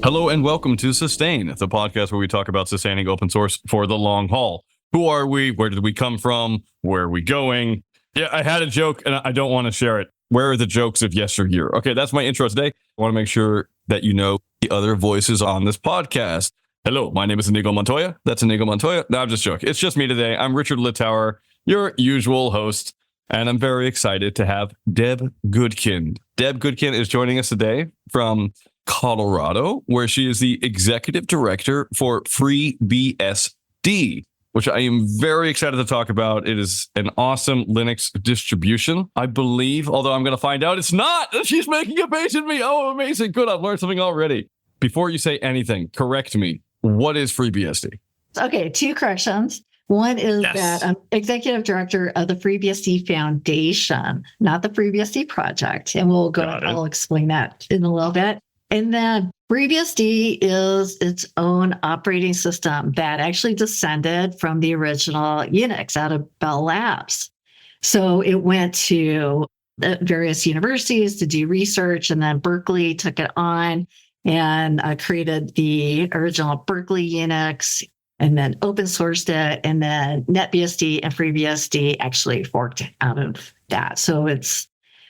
Hello and welcome to Sustain, the podcast where we talk about sustaining open source for the long haul. Who are we? Where did we come from? Where are we going? Yeah, I had a joke and I don't want to share it. Where are the jokes of yesteryear? Okay, that's my intro today. I want to make sure that you know the other voices on this podcast. Hello, my name is Inigo Montoya. That's Inigo Montoya. No, I'm just joking. It's just me today. I'm Richard Littauer, your usual host, and I'm very excited to have Deb Goodkin. Deb Goodkin is joining us today from Colorado, where she is the executive director for FreeBSD, which I am very excited to talk about. It is an awesome Linux distribution, I believe, although I'm going to find out it's not. She's making a face at me. Oh, amazing. Good. I've learned something already. Before you say anything, correct me. What is FreeBSD? Okay, two corrections. One is that I'm executive director of the FreeBSD Foundation, not the FreeBSD Project. And I'll explain that in a little bit. And then FreeBSD is its own operating system that actually descended from the original Unix out of Bell Labs. So it went to various universities to do research, and then Berkeley took it on and created the original Berkeley Unix, and then open sourced it, and then NetBSD and FreeBSD actually forked out of that. So it's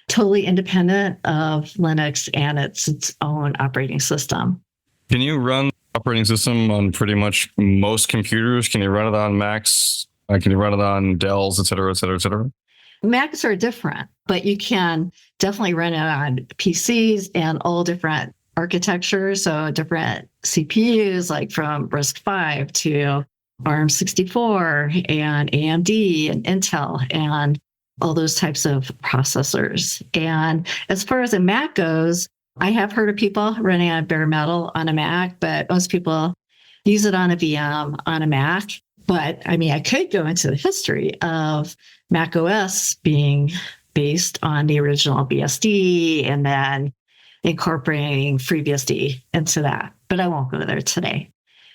totally independent of Linux, and it's its own operating system. Can you run operating system on pretty much most computers? Can you run it on Macs? Can you run it on Dells, et cetera, et cetera, et cetera? Macs are different, but you can definitely run it on PCs and all different architectures. So different CPUs, like from RISC-V to ARM64 and AMD and Intel and all those types of processors. And as far as a Mac goes, I have heard of people running on bare metal on a Mac, but most people use it on a VM on a Mac. But I mean, I could go into the history of Mac OS being based on the original BSD and then incorporating FreeBSD into that, but I won't go there today.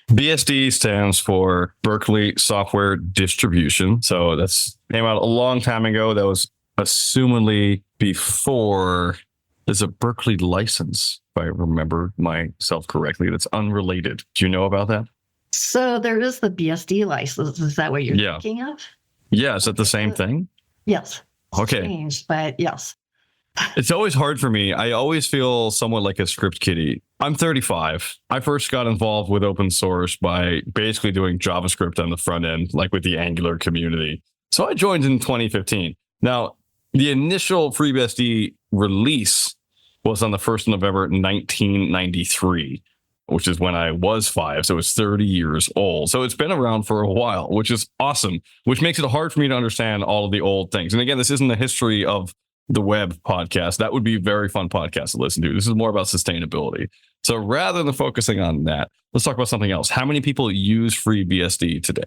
BSD stands for Berkeley Software Distribution. So that's came out a long time ago. That was assumedly before there's a Berkeley license, if I remember myself correctly, that's unrelated. Do you know about that? So there is the BSD license. Is that what you're thinking of? Yeah, is that the same thing? Yes. Okay. Changed, but yes. It's always hard for me. I always feel somewhat like a script kiddie. I'm 35. I first got involved with open source by basically doing JavaScript on the front end, like with the Angular community. So I joined in 2015. Now, the initial FreeBSD release was on the 1st of November, 1993, which is when I was 5. So it's 30 years old. So it's been around for a while, which is awesome, which makes it hard for me to understand all of the old things. And again, this isn't the history of the web podcast. That would be a very fun podcast to listen to. This is more about sustainability. So rather than focusing on that, let's talk about something else. How many people use FreeBSD today?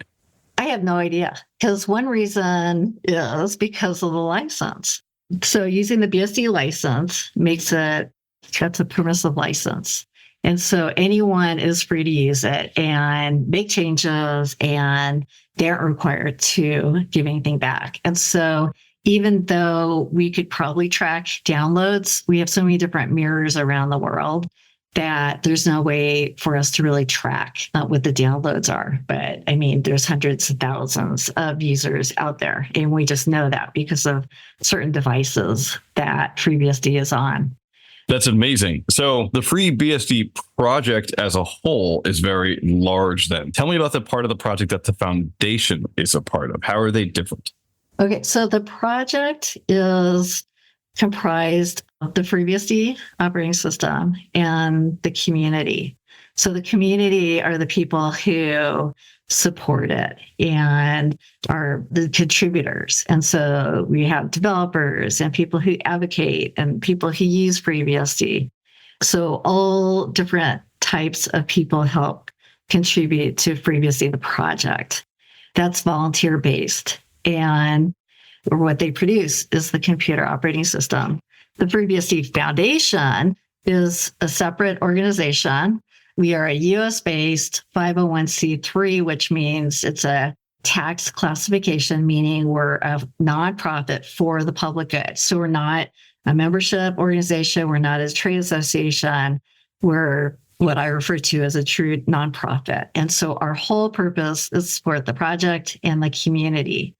I have no idea, because one reason is because of the license. So using the BSD license that's a permissive license. And so anyone is free to use it and make changes, and they aren't required to give anything back. And so even though we could probably track downloads, we have so many different mirrors around the world that there's no way for us to really track what the downloads are. But I mean, there's hundreds of thousands of users out there, and we just know that because of certain devices that FreeBSD is on. That's amazing. So the FreeBSD project as a whole is very large then. Tell me about the part of the project that the foundation is a part of. How are they different? Okay, so the project is comprised of the FreeBSD operating system and the community. So the community are the people who support it and are the contributors. And so we have developers and people who advocate and people who use FreeBSD. So all different types of people help contribute to FreeBSD, the project. That's volunteer-based. And what they produce is the computer operating system. The FreeBSD Foundation is a separate organization. We are a US-based 501c3, which means it's a tax classification, meaning we're a nonprofit for the public good. So we're not a membership organization. We're not a trade association. We're what I refer to as a true nonprofit. And so our whole purpose is to support the project and the community.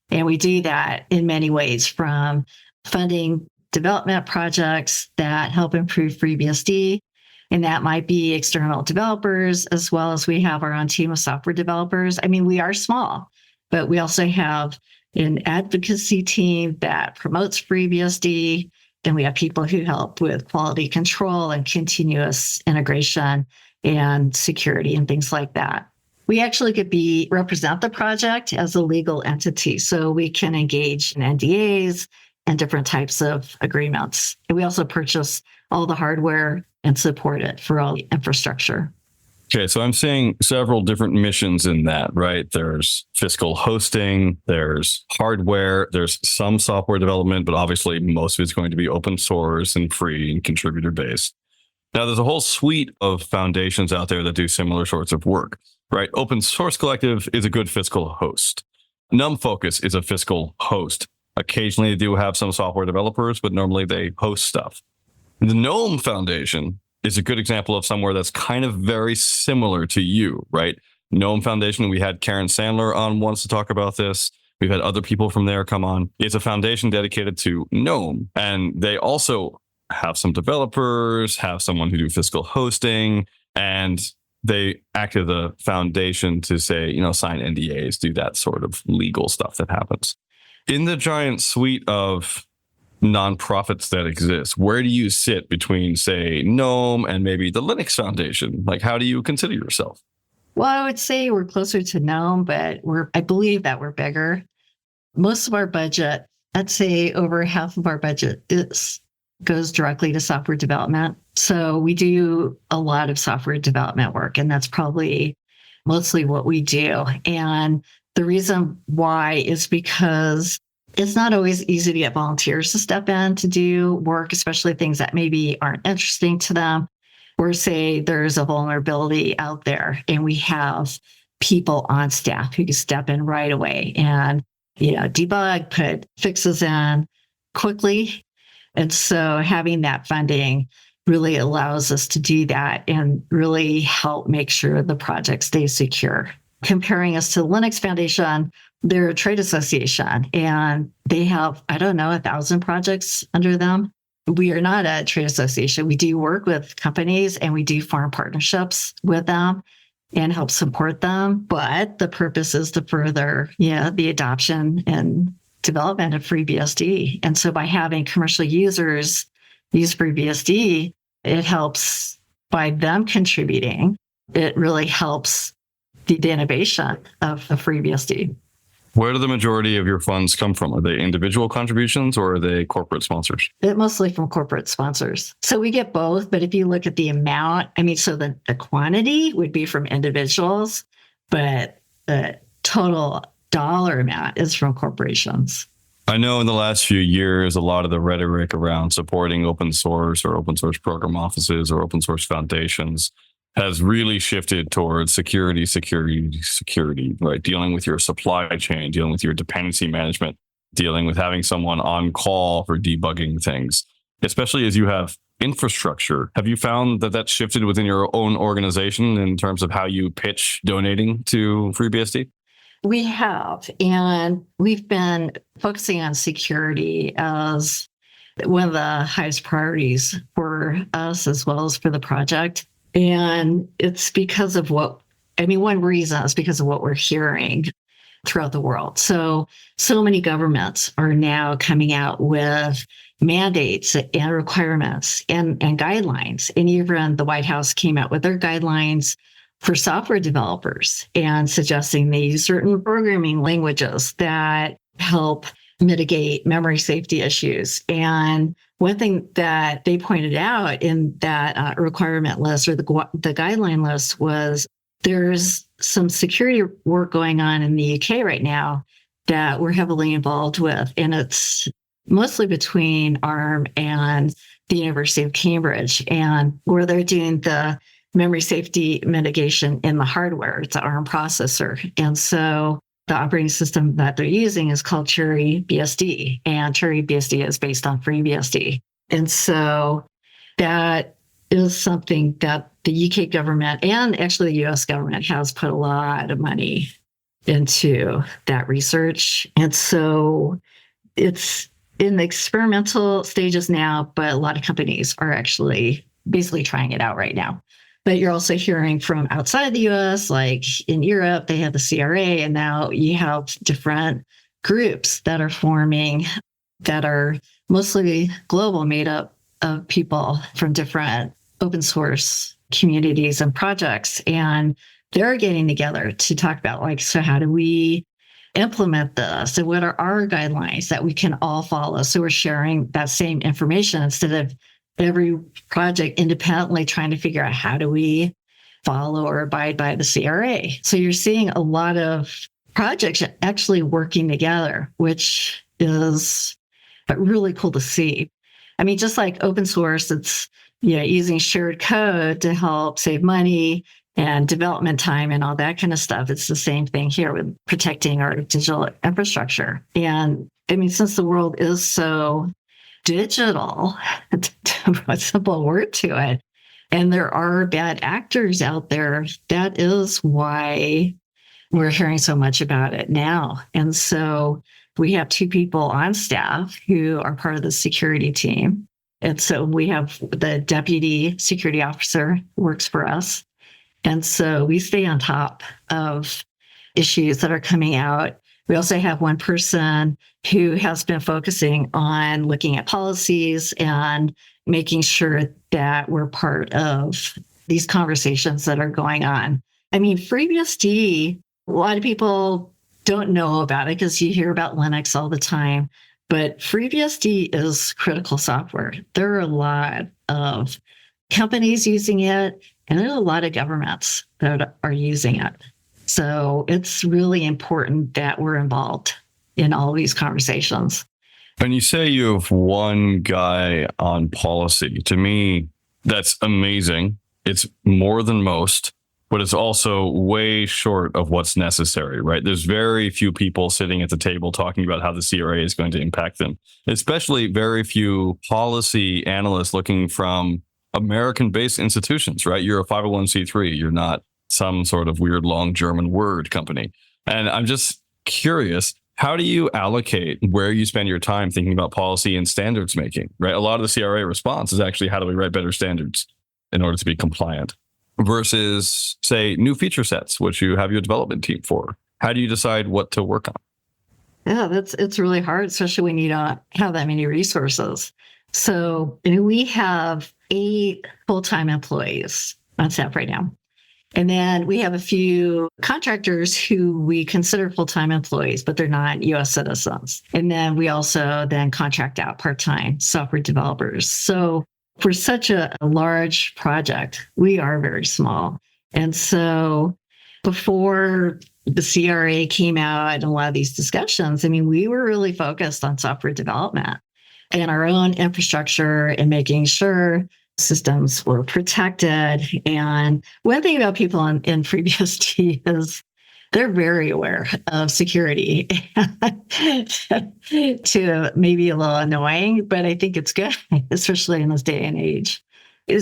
And we do that in many ways, from funding development projects that help improve FreeBSD. And that might be external developers, as well as we have our own team of software developers. I mean, we are small, but we also have an advocacy team that promotes FreeBSD. Then we have people who help with quality control and continuous integration and security and things like that. We actually could represent the project as a legal entity, so we can engage in NDAs and different types of agreements. And we also purchase all the hardware and support it for all the infrastructure. Okay, so I'm seeing several different missions in that, right? There's fiscal hosting, there's hardware, there's some software development, but obviously most of it's going to be open source and free and contributor based. Now, there's a whole suite of foundations out there that do similar sorts of work, right? Open Source Collective is a good fiscal host. GNOME Focus is a fiscal host. Occasionally, they do have some software developers, but normally they host stuff. The GNOME Foundation is a good example of somewhere that's kind of very similar to you, right? GNOME Foundation, we had Karen Sandler on once to talk about this. We've had other people from there come on. It's a foundation dedicated to GNOME, and they also have some developers, have someone who do fiscal hosting, and they act as a foundation to say, sign NDAs, do that sort of legal stuff that happens. In the giant suite of nonprofits that exist, where do you sit between, say, GNOME and maybe the Linux Foundation? Like, how do you consider yourself? Well, I would say we're closer to GNOME, but I believe that we're bigger. Most of our budget, I'd say over half of our budget goes directly to software development. So we do a lot of software development work, and that's probably mostly what we do. And the reason why is because it's not always easy to get volunteers to step in to do work, especially things that maybe aren't interesting to them, or say there's a vulnerability out there and we have people on staff who can step in right away and, debug, put fixes in quickly. And so having that funding really allows us to do that and really help make sure the project stays secure. Comparing us to the Linux Foundation, they're a trade association and they have, 1,000 projects under them. We are not a trade association. We do work with companies and we do form partnerships with them and help support them. But the purpose is to further, the adoption and development of FreeBSD. And so by having commercial users use FreeBSD, it helps by them contributing. It really helps the innovation of FreeBSD. Where do the majority of your funds come from? Are they individual contributions or are they corporate sponsors? Mostly from corporate sponsors. So we get both, but if you look at the amount, so the quantity would be from individuals, but the total dollar amount is from corporations. I know in the last few years, a lot of the rhetoric around supporting open source or open source program offices or open source foundations has really shifted towards security, right? Dealing with your supply chain, dealing with your dependency management, dealing with having someone on call for debugging things, especially as you have infrastructure. Have you found that that's shifted within your own organization in terms of how you pitch donating to FreeBSD? We have, and we've been focusing on security as one of the highest priorities for us as well as for the project. And it's because of one reason is because of what we're hearing throughout the world. So many governments are now coming out with mandates and requirements and guidelines. And even the White House came out with their guidelines for software developers and suggesting they use certain programming languages that help mitigate memory safety issues. And one thing that they pointed out in that requirement list or the guideline list was there's some security work going on in the UK right now that we're heavily involved with. And it's mostly between ARM and the University of Cambridge, and where they're doing the memory safety mitigation in the hardware. It's an ARM processor. And so the operating system that they're using is called FreeBSD, and FreeBSD is based on FreeBSD. And so that is something that the UK government and actually the US government has put a lot of money into that research. And so it's in the experimental stages now, but a lot of companies are actually basically trying it out right now. But you're also hearing from outside the US, like in Europe, they have the CRA, and now you have different groups that are forming that are mostly global, made up of people from different open source communities and projects. And they're getting together to talk about, like, so how do we implement this? And what are our guidelines that we can all follow? So we're sharing that same information instead of every project independently trying to figure out how do we follow or abide by the CRA. So you're seeing a lot of projects actually working together, which is really cool to see. I mean, just like open source, it's using shared code to help save money and development time and all that kind of stuff. It's the same thing here with protecting our digital infrastructure. And I mean, since the world is so digital, to put a simple word to it, and there are bad actors out there, that is why we're hearing so much about it now. And so we have 2 people on staff who are part of the security team. And so we have the deputy security officer who works for us. And so we stay on top of issues that are coming out. We also have one person who has been focusing on looking at policies and making sure that we're part of these conversations that are going on. I mean, FreeBSD, a lot of people don't know about it because you hear about Linux all the time, but FreeBSD is critical software. There are a lot of companies using it, and there's a lot of governments that are using it. So it's really important that we're involved in all these conversations. And you say you have one guy on policy. To me, that's amazing. It's more than most, but it's also way short of what's necessary, right? There's very few people sitting at the table talking about how the CRA is going to impact them, especially very few policy analysts looking from American-based institutions, right? You're a 501c3. You're not some sort of weird long German word company. And I'm just curious, how do you allocate where you spend your time thinking about policy and standards making, right? A lot of the CRA response is actually, how do we write better standards in order to be compliant? Versus, say, new feature sets, which you have your development team for. How do you decide what to work on? Yeah, it's really hard, especially when you don't have that many resources. So we have 8 full-time employees on staff right now. And then we have a few contractors who we consider full-time employees, but they're not US citizens. And then we also then contract out part-time software developers. So for such a large project, we are very small. And so before the CRA came out and a lot of these discussions, I mean, we were really focused on software development and our own infrastructure and making sure systems were protected. And one thing about people in FreeBSD is they're very aware of security to maybe a little annoying, but I think it's good, especially in this day and age.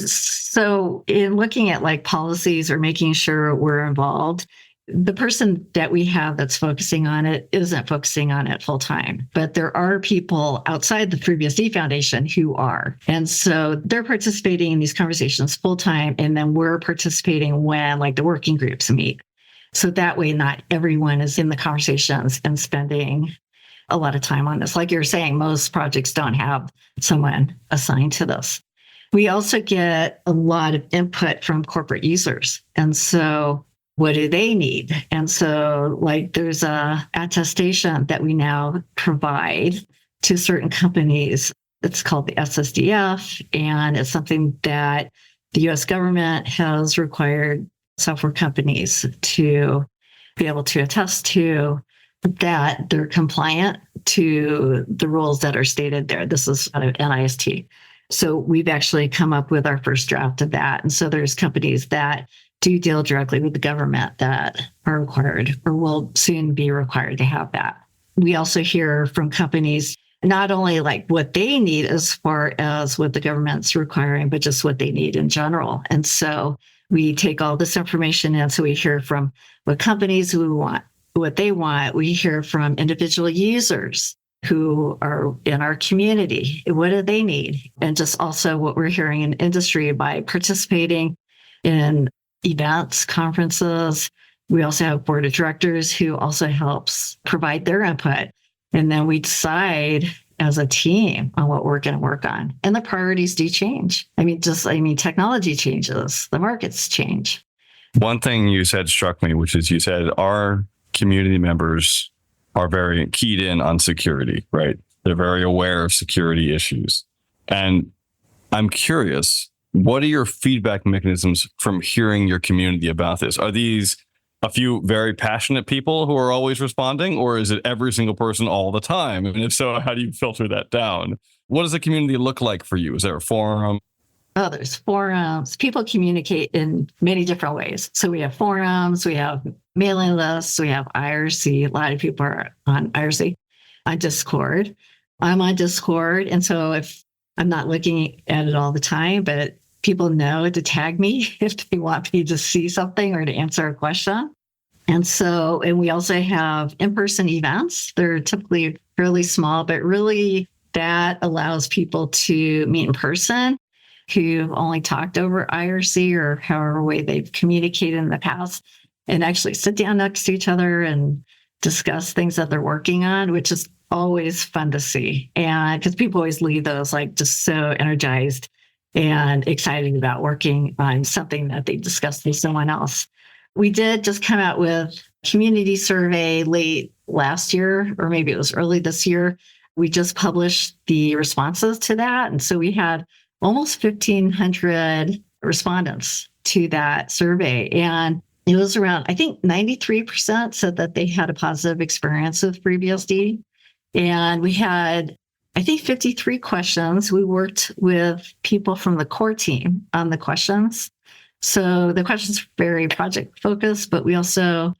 So in looking at like policies or making sure we're involved, the person that we have that's focusing on it isn't focusing on it full time, but there are people outside the FreeBSD Foundation who are. And so they're participating in these conversations full time. And then we're participating when like the working groups meet. So that way, not everyone is in the conversations and spending a lot of time on this. Like you're saying, most projects don't have someone assigned to this. We also get a lot of input from corporate users. And so what do they need? And so like there's a attestation that we now provide to certain companies. It's called the SSDF, and it's something that the US government has required software companies to be able to attest to that they're compliant to the rules that are stated there. This is out of NIST. So we've actually come up with our first draft of that. And so there's companies that do deal directly with the government that are required or will soon be required to have that. We also hear from companies not only like what they need as far as what the government's requiring, but just what they need in general. And so we take all this information in. So we hear from what companies we want, what they want. We hear from individual users who are in our community. What do they need? And just also what we're hearing in industry by participating in events, conferences. We also have board of directors who also helps provide their input. And then we decide as a team on what we're going to work on. And the priorities do change. Technology changes, the markets change. One thing you said struck me, which is you said our community members are very keyed in on security, right? They're very aware of security issues. And I'm curious, what are your feedback mechanisms from hearing your community about this? Are these a few very passionate people who are always responding, or is it every single person all the time? And if so, how do you filter that down? What does the community look like for you? Is there a forum? Oh, there's forums. People communicate in many different ways. So we have forums, we have mailing lists, we have IRC. A lot of people are on IRC, on Discord. I'm on Discord. And so if I'm not looking at it all the time, but people know to tag me if they want me to see something or to answer a question. And we also have in-person events. They're typically fairly small, but really that allows people to meet in person who've only talked over IRC or however way they've communicated in the past and actually sit down next to each other and discuss things that they're working on, which is always fun to see. And because people always leave those like just so energized and excited about working on something that they discussed with someone else. We did just come out with a community survey late last year, or maybe it was early this year. We just published the responses to that. And so we had almost 1,500 respondents to that survey. And it was around, I think 93% said that they had a positive experience with FreeBSD. And we had, I think 53 questions. We worked with people from the core team on the questions. So the questions were very project focused, but we also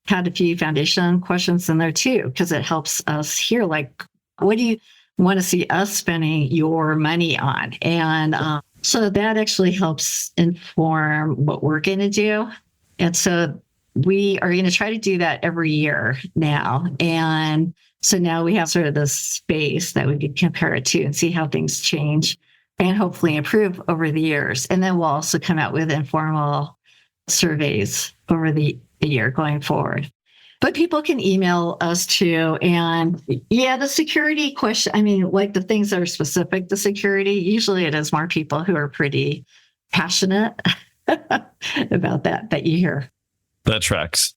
had a few foundation questions in there too, because it helps us hear, like, what do you want to see us spending your money on? And so that actually helps inform what we're going to do. And so we are going to try to do that every year now. And so now we have sort of this space that we can compare it to and see how things change and hopefully improve over the years. And then we'll also come out with informal surveys over the year going forward. But people can email us too. And yeah, the security question, I mean, like the things that are specific to security, usually it is more people who are pretty passionate about that you hear. That tracks.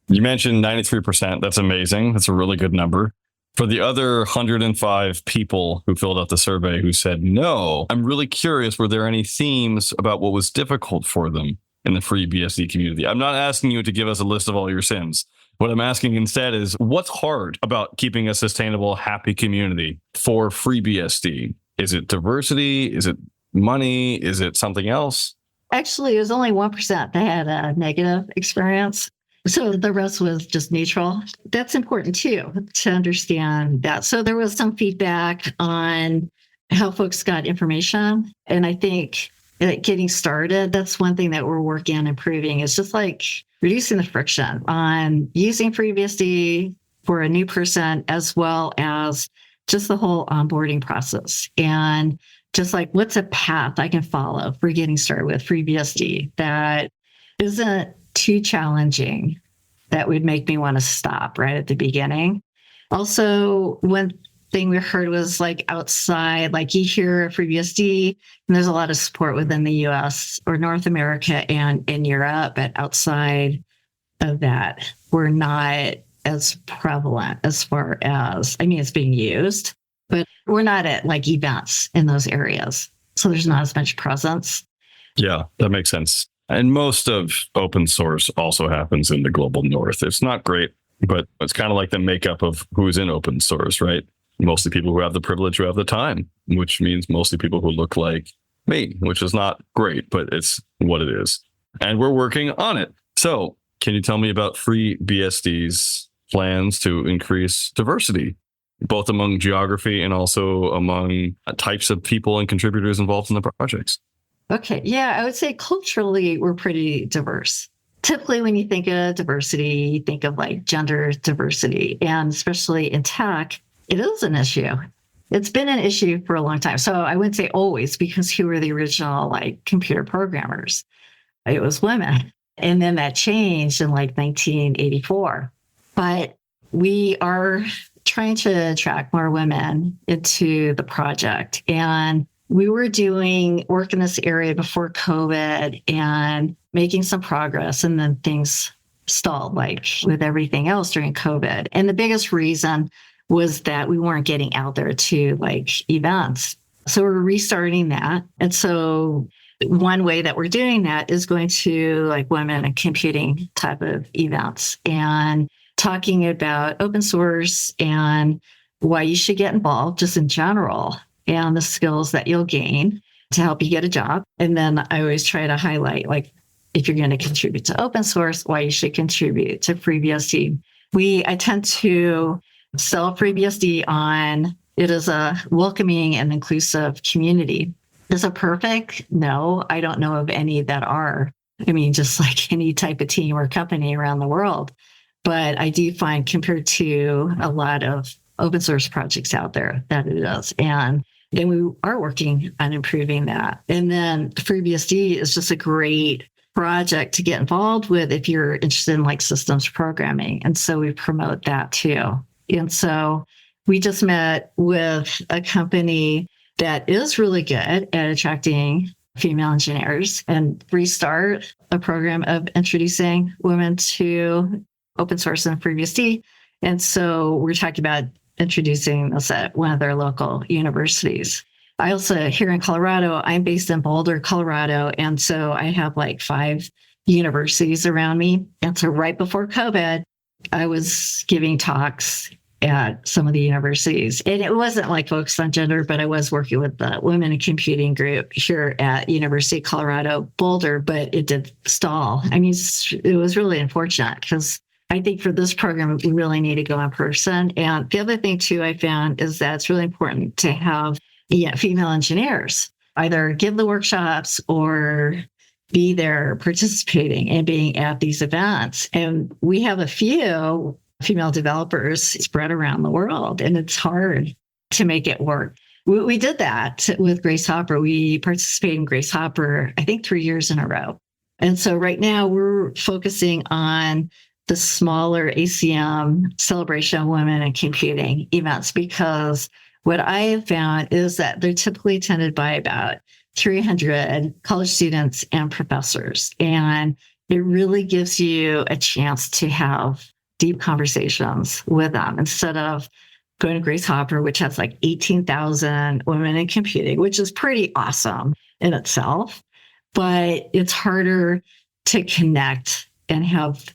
You mentioned 93%. That's amazing. That's a really good number. For the other 105 people who filled out the survey who said no, I'm really curious, were there any themes about what was difficult for them in the FreeBSD community? I'm not asking you to give us a list of all your sins. What I'm asking instead is, what's hard about keeping a sustainable, happy community for FreeBSD? Is it diversity? Is it money? Is it something else? Actually, it was only 1% that had a negative experience. So the rest was just neutral. That's important too, to understand that. So there was some feedback on how folks got information. And I think getting started, that's one thing that we're working on improving. It's just like reducing the friction on using FreeBSD for a new person, as well as just the whole onboarding process. And just like, what's a path I can follow for getting started with FreeBSD that isn't too challenging, that would make me want to stop right at the beginning. Also, one thing we heard was like outside, like you hear FreeBSD, and there's a lot of support within the US or North America and in Europe, but outside of that, we're not as prevalent as far as, I mean, it's being used, but we're not at like events in those areas. So there's not as much presence. Yeah, that makes sense. And most of open source also happens in the global north. It's not great, but it's kind of like the makeup of who's in open source, right? Mostly people who have the privilege, who have the time, which means mostly people who look like me, which is not great, but it's what it is. And we're working on it. So can you tell me about FreeBSD's plans to increase diversity? both among geography and also among types of people and contributors involved in the projects? Okay. Yeah, I would say culturally, we're pretty diverse. Typically, when you think of diversity, you think of like gender diversity. And especially in tech, it is an issue. It's been an issue for a long time. So I wouldn't say always, because who were the original like computer programmers? It was women. And then that changed in like 1984. But we are trying to attract more women into the project. And we were doing work in this area before COVID and making some progress, and then things stalled, like with everything else during COVID. And the biggest reason was that we weren't getting out there to like events. So we're restarting that. And so one way that we're doing that is going to like women and computing type of events and talking about open source and why you should get involved just in general and the skills that you'll gain to help you get a job. And then I always try to highlight, like, if you're going to contribute to open source, why you should contribute to FreeBSD. I tend to sell FreeBSD on it is a welcoming and inclusive community. Is it perfect? No, I don't know of any that are. I mean, just like any type of team or company around the world. But I do find compared to a lot of open source projects out there that it is. And we are working on improving that. And then FreeBSD is just a great project to get involved with if you're interested in like systems programming. And so we promote that too. And so we just met with a company that is really good at attracting female engineers and restart a program of introducing women to open source and FreeBSD. And so we're talking about introducing this at one of their local universities. I also, here in Colorado, I'm based in Boulder, Colorado. And so I have like 5 universities around me. And so right before COVID, I was giving talks at some of the universities. And it wasn't like focused on gender, but I was working with the Women in Computing group here at University of Colorado Boulder, but it did stall. I mean, it was really unfortunate because I think for this program, we really need to go in person. And the other thing too, I found is that it's really important to have female engineers either give the workshops or be there participating and being at these events. And we have a few female developers spread around the world, and it's hard to make it work. We did that with Grace Hopper. We participated in Grace Hopper, I think 3 years in a row. And so right now we're focusing on the smaller ACM celebration of women in computing events, because what I have found is that they're typically attended by about 300 college students and professors. And it really gives you a chance to have deep conversations with them instead of going to Grace Hopper, which has like 18,000 women in computing, which is pretty awesome in itself. But it's harder to connect and have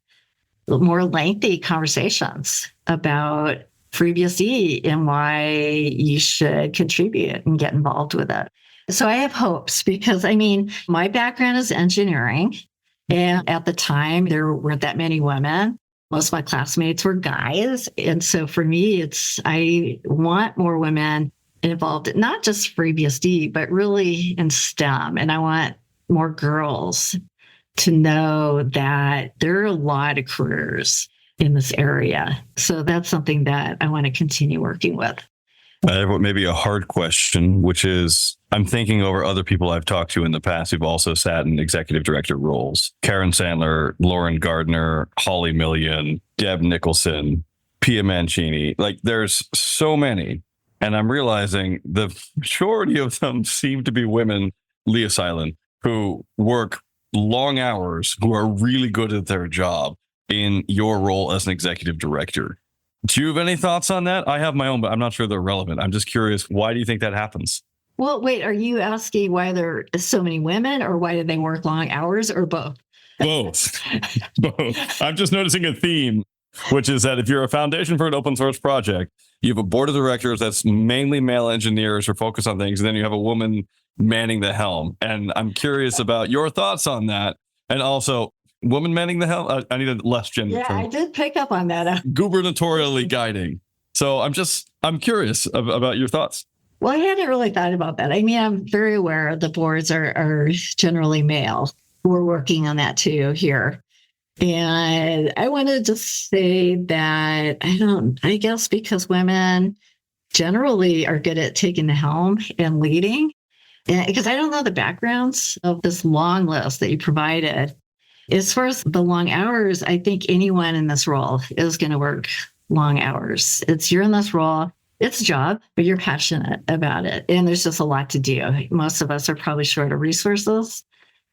more lengthy conversations about FreeBSD and why you should contribute and get involved with it. So I have hopes because, I mean, my background is engineering. And at the time, there weren't that many women. Most of my classmates were guys. And so for me, I want more women involved, not just FreeBSD, but really in STEM. And I want more girls to know that there are a lot of careers in this area. So that's something that I want to continue working with. I have maybe a hard question, which is I'm thinking over other people I've talked to in the past who've also sat in executive director roles. Karen Sandler, Lauren Gardner, Holly Million, Deb Nicholson, Pia Mancini. Like there's so many. And I'm realizing the majority of them seem to be women, Leah Silent, who work long hours, who are really good at their job in your role as an executive director. Do you have any thoughts on that? I have my own, but I'm not sure they're relevant. I'm just curious, why do you think that happens? Well, wait, are you asking why there are so many women or why do they work long hours or both? Both. Both. I'm just noticing a theme, which is that if you're a foundation for an open source project, you have a board of directors that's mainly male engineers who focus on things, and then you have a woman manning the helm. And I'm curious about your thoughts on that. And also, woman manning the helm? I need a less gender term. I did pick up on that. Gubernatorially guiding. So I'm curious about your thoughts. Well, I hadn't really thought about that. I mean, I'm very aware the boards are generally male. We're working on that too here. And I wanted to say that I guess because women generally are good at taking the helm and leading, and because I don't know the backgrounds of this long list that you provided. As far as the long hours, I think anyone in this role is going to work long hours. You're in this role. It's a job, but you're passionate about it. And there's just a lot to do. Most of us are probably short of resources.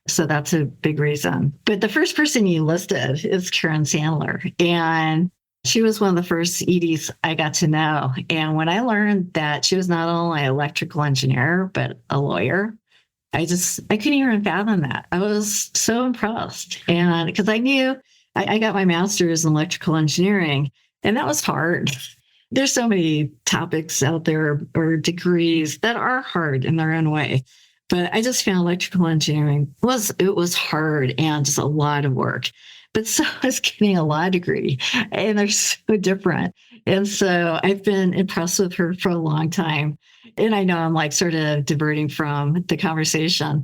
So that's a big reason. But the first person you listed is Karen Sandler. And she was one of the first EDs I got to know. And when I learned that she was not only an electrical engineer, but a lawyer, I couldn't even fathom that. I was so impressed. And because I knew I got my master's in electrical engineering, and that was hard. There's so many topics out there or degrees that are hard in their own way. But I just found electrical engineering was hard and just a lot of work. But so is getting a law degree, and they're so different. And so I've been impressed with her for a long time. And I know I'm like sort of diverting from the conversation,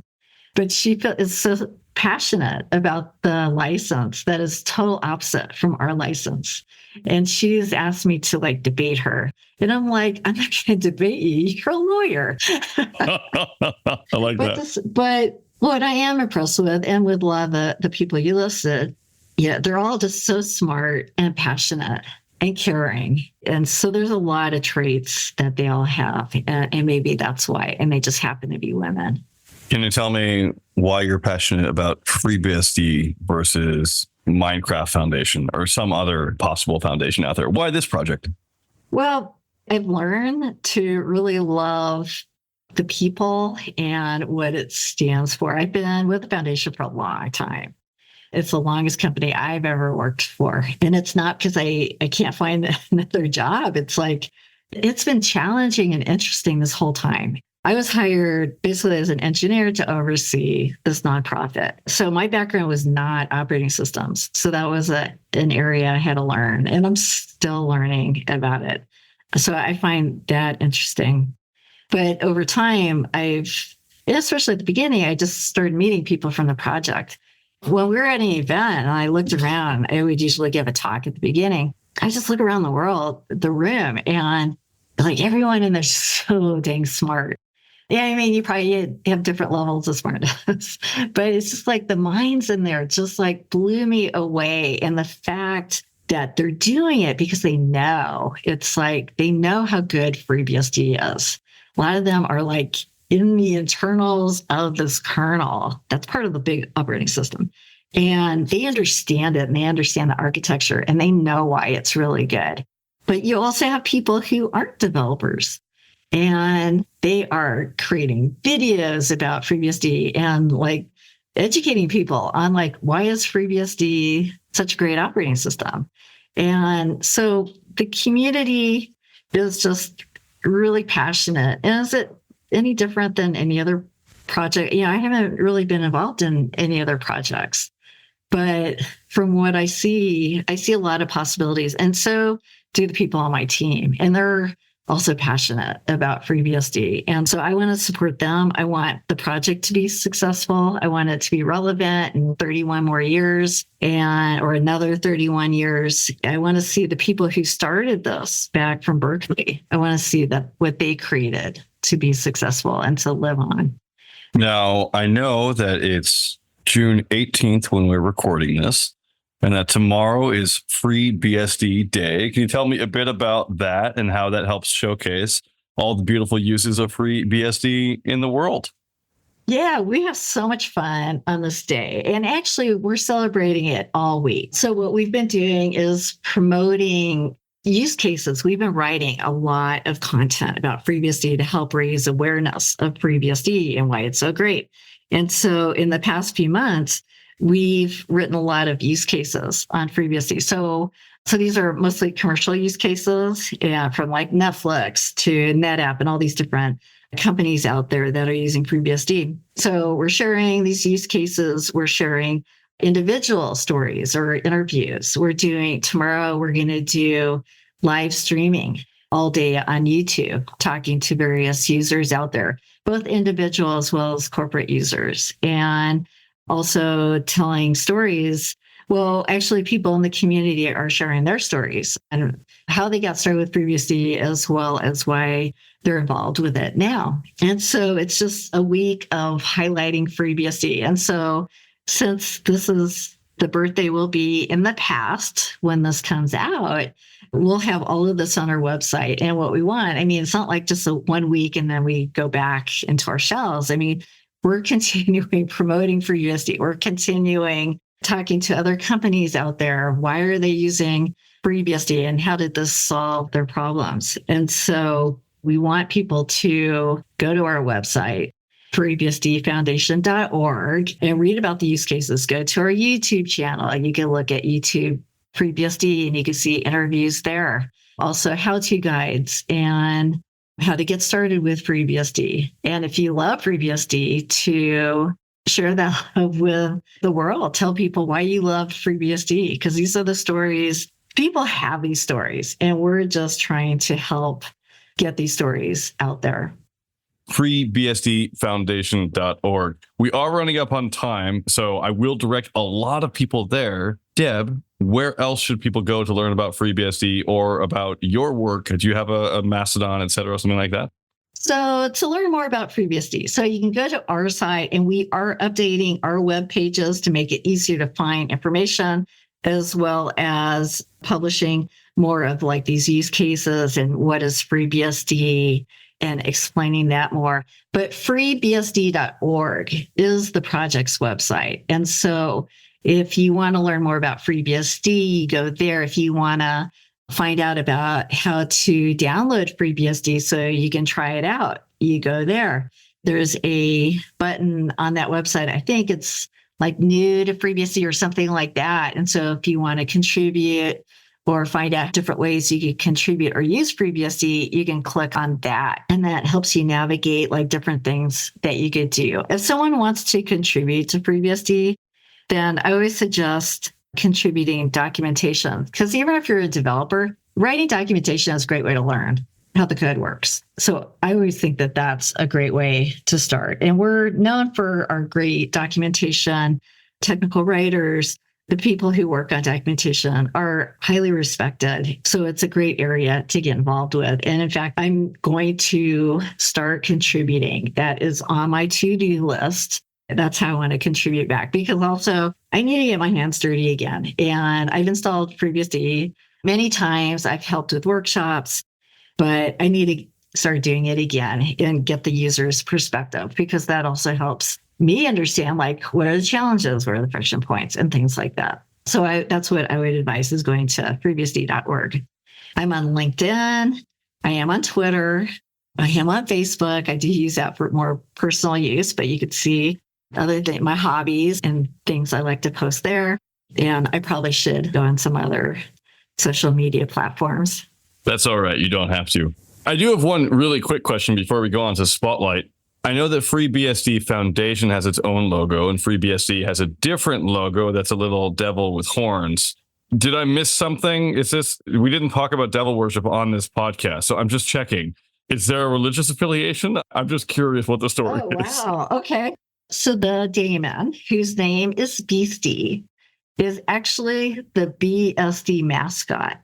but she is so passionate about the license that is total opposite from our license. And she's asked me to like debate her. And I'm like, I'm not going to debate you. You're a lawyer. I like that. But what I am impressed with, and with a lot of the people you listed, yeah, they're all just so smart and passionate and caring. And so there's a lot of traits that they all have. And maybe that's why. And they just happen to be women. Can you tell me why you're passionate about FreeBSD versus Minecraft Foundation or some other possible foundation out there? Why this project? Well, I've learned to really love the people and what it stands for. I've been with the foundation for a long time. It's the longest company I've ever worked for. And it's not because I can't find another job. It's like, it's been challenging and interesting this whole time. I was hired basically as an engineer to oversee this nonprofit. So my background was not operating systems. So that was an area I had to learn, and I'm still learning about it. So I find that interesting. But over time, especially at the beginning, I just started meeting people from the project. When we were at an event and I looked around, I would usually give a talk at the beginning. I just look around the world, the room, and like everyone in there's so dang smart. Yeah, I mean, you probably have different levels of smartness, but it's just like the minds in there just like blew me away. And the fact that they're doing it because they know, it's like they know how good FreeBSD is. A lot of them are like in the internals of this kernel. That's part of the big operating system. And they understand it, and they understand the architecture, and they know why it's really good. But you also have people who aren't developers, and they are creating videos about FreeBSD and like educating people on like, why is FreeBSD such a great operating system? And so the community is just really passionate. And is it any different than any other project? I haven't really been involved in any other projects, but from what I see a lot of possibilities. And so do the people on my team, and they're also passionate about FreeBSD. And so I want to support them. I want the project to be successful. I want it to be relevant in 31 more years or another 31 years. I want to see the people who started this back from Berkeley. I want to see that what they created to be successful and to live on. Now, I know that it's June 18th when we're recording this, and that tomorrow is FreeBSD Day. Can you tell me a bit about that and how that helps showcase all the beautiful uses of FreeBSD in the world? Yeah, we have so much fun on this day. And actually, we're celebrating it all week. So what we've been doing is promoting use cases. We've been writing a lot of content about FreeBSD to help raise awareness of FreeBSD and why it's so great. And so in the past few months, we've written a lot of use cases on FreeBSD. So these are mostly commercial use cases, from like Netflix to NetApp and all these different companies out there that are using FreeBSD. So we're sharing these use cases. We're sharing individual stories or interviews. Tomorrow we're going to do live streaming. all day on YouTube, talking to various users out there, both individual as well as corporate users, and also telling stories. Well, actually, people in the community are sharing their stories and how they got started with FreeBSD as well as why they're involved with it now. And so it's just a week of highlighting FreeBSD. And so since this is the birthday will be in the past when this comes out, we'll have all of this on our website. And what we want, I mean, it's not like just a 1 week and then we go back into our shells. I mean, we're continuing promoting FreeBSD. We're continuing talking to other companies out there. Why are they using FreeBSD and how did this solve their problems? And so we want people to go to our website, FreeBSDFoundation.org, and read about the use cases. Go to our YouTube channel and you can look at YouTube FreeBSD and you can see interviews there. Also how-to guides and how to get started with FreeBSD. And if you love FreeBSD, to share that love with the world. Tell people why you love FreeBSD, because these are the stories. People have these stories, and we're just trying to help get these stories out there. FreeBSDFoundation.org. We are running up on time, so I will direct a lot of people there. Deb, where else should people go to learn about FreeBSD or about your work? Do you have a Mastodon, et cetera, something like that? So to learn more about FreeBSD, so you can go to our site, and we are updating our web pages to make it easier to find information, as well as publishing more of like these use cases and what is FreeBSD and explaining that more. But FreeBSD.org is the project's website. And so if you want to learn more about FreeBSD, you go there. If you want to find out about how to download FreeBSD so you can try it out, you go there. There's a button on that website. I think it's like new to FreeBSD or something like that. And so if you want to contribute or find out different ways you can contribute or use FreeBSD, you can click on that. And that helps you navigate like different things that you could do. If someone wants to contribute to FreeBSD, then I always suggest contributing documentation, because even if you're a developer, writing documentation is a great way to learn how the code works. So I always think that that's a great way to start. And we're known for our great documentation. Technical writers, the people who work on documentation are highly respected. So it's a great area to get involved with. And in fact, I'm going to start contributing. That is on my to-do list. That's how I want to contribute back, because also I need to get my hands dirty again. And I've installed FreeBSD many times. I've helped with workshops, but I need to start doing it again and get the user's perspective, because that also helps me understand like what are the challenges, what are the friction points, and things like that. So that's what I would advise, is going to FreeBSD.org. I'm on LinkedIn. I am on Twitter. I am on Facebook. I do use that for more personal use, but you could see other than my hobbies and things I like to post there. And I probably should go on some other social media platforms. That's all right. You don't have to. I do have one really quick question before we go on to Spotlight. I know that FreeBSD Foundation has its own logo, and FreeBSD has a different logo that's a little devil with horns. Did I miss something? We didn't talk about devil worship on this podcast, so I'm just checking. Is there a religious affiliation? I'm just curious what the story is. Oh, wow. Okay. So the daemon, whose name is Beastie, is actually the BSD mascot.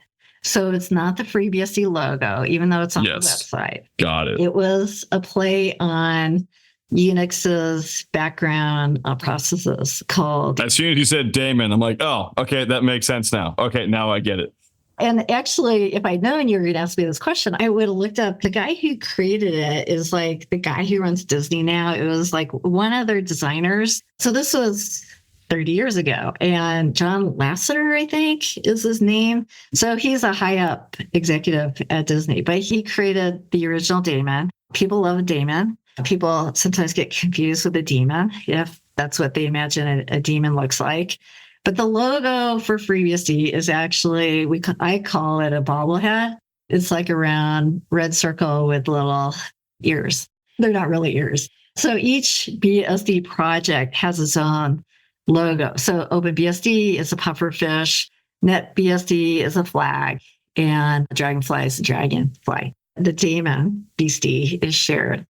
So it's not the FreeBSD logo, even though it's on the website. Got it. It was a play on Unix's background processes called... As soon as you said daemon, I'm like, oh, okay, that makes sense now. Okay, now I get it. And actually, if I'd known you were going to ask me this question, I would have looked up. The guy who created it is like the guy who runs Disney now. It was like one of their designers. So this was 30 years ago. And John Lasseter, I think, is his name. So he's a high up executive at Disney, but he created the original daemon. People love a daemon. People sometimes get confused with a demon, if that's what they imagine a demon looks like. But the logo for FreeBSD is actually, I call it a bobblehead. It's like a round red circle with little ears. They're not really ears. So each BSD project has its own logo. So OpenBSD is a pufferfish. NetBSD is a flag. and dragonfly is a dragonfly. The daemon, Beastie, is shared.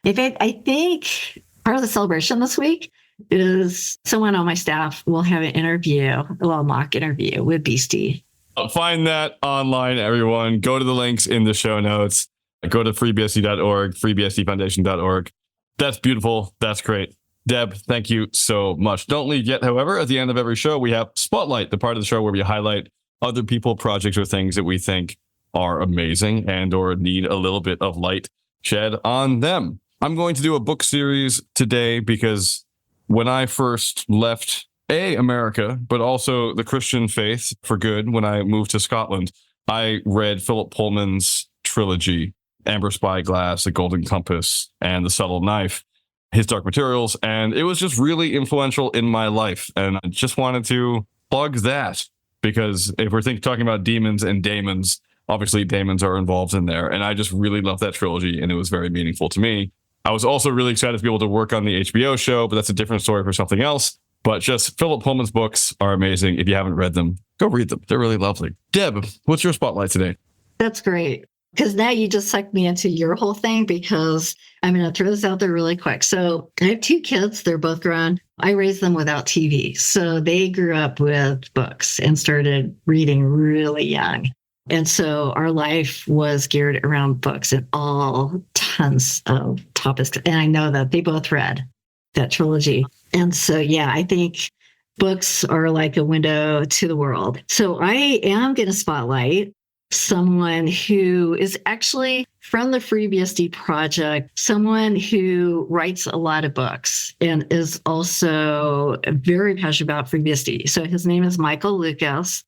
In fact, I think part of the celebration this week is someone on my staff will have an interview, a mock interview with Beastie. Find that online, everyone. Go to the links in the show notes. Go to freebsd.org, freebsdfoundation.org. That's beautiful. That's great. Deb, thank you so much. Don't leave yet, however. At the end of every show, we have Spotlight, the part of the show where we highlight other people, projects, or things that we think are amazing and or need a little bit of light shed on them. I'm going to do a book series today because when I first left America, but also the Christian faith for good, when I moved to Scotland, I read Philip Pullman's Trilogy, Amber Spyglass, The Golden Compass, and The Subtle Knife, His Dark Materials, and it was just really influential in my life. And I just wanted to plug that because if we're talking about demons and daemons, obviously daemons are involved in there. And I just really love that trilogy, and it was very meaningful to me. I was also really excited to be able to work on the HBO show, but that's a different story for something else. But just Philip Pullman's books are amazing. If you haven't read them, go read them. They're really lovely. Deb, what's your spotlight today? That's great. Because now you just sucked me into your whole thing, because I'm going to throw this out there really quick. So I have 2 kids. They're both grown. I raised them without TV. So they grew up with books and started reading really young. And so our life was geared around books and all tons of topics. And I know that they both read that trilogy. And so, yeah, I think books are like a window to the world. So I am going to spotlight someone who is actually from the FreeBSD project, someone who writes a lot of books and is also very passionate about FreeBSD. So his name is Michael Lucas,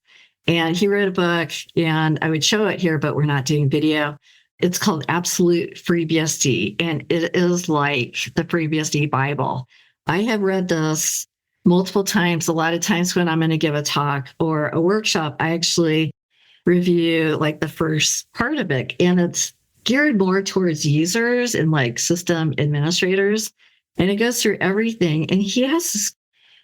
and he wrote a book, and I would show it here, but we're not doing video. It's called Absolute FreeBSD, and it is like the FreeBSD Bible. I have read this multiple times. A lot of times when I'm going to give a talk or a workshop, I actually review like the first part of it, and it's geared more towards users and like system administrators, and it goes through everything. And he has this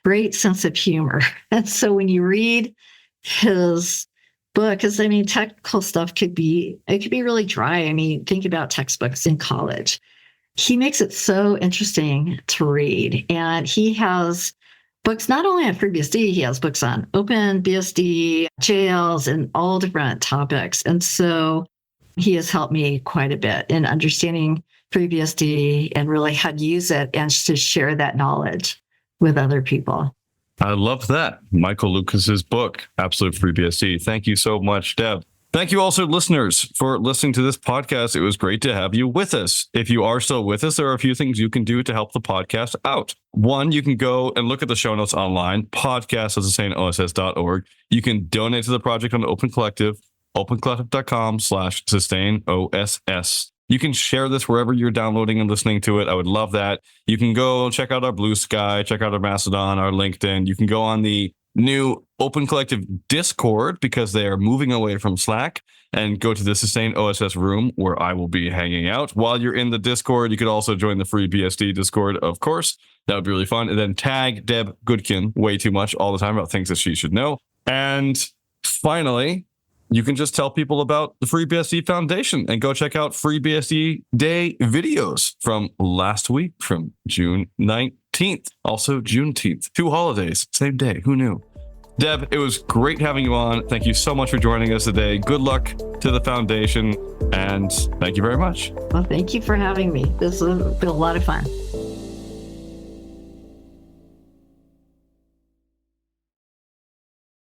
great sense of humor. And so when you read his book, because I mean, technical stuff could be really dry. I mean, think about textbooks in college. He makes it so interesting to read, and he has books not only on FreeBSD, he has books on OpenBSD, jails, and all different topics. And so he has helped me quite a bit in understanding FreeBSD and really how to use it and to share that knowledge with other people. I love that. Michael Lucas's book, Absolute FreeBSD. Thank you so much, Deb. Thank you also, listeners, for listening to this podcast. It was great to have you with us. If you are still with us, there are a few things you can do to help the podcast out. One, you can go and look at the show notes online, podcast.sustainoss.org. You can donate to the project on Open Collective, opencollective.com/sustainoss. You can share this wherever you're downloading and listening to it. I would love that. You can go check out our Blue Sky, check out our Mastodon, our LinkedIn. You can go on the new Open Collective Discord because they are moving away from Slack, and go to the Sustain OSS room where I will be hanging out. While you're in the Discord, you could also join the FreeBSD Discord, of course. That would be really fun. And then tag Deb Goodkin way too much all the time about things that she should know. And finally, you can just tell people about the FreeBSD Foundation and go check out FreeBSD Day videos from last week, from June 19th, also Juneteenth. 2 holidays, same day. Who knew? Deb, it was great having you on. Thank you so much for joining us today. Good luck to the foundation, and thank you very much. Well, thank you for having me. This has been a lot of fun.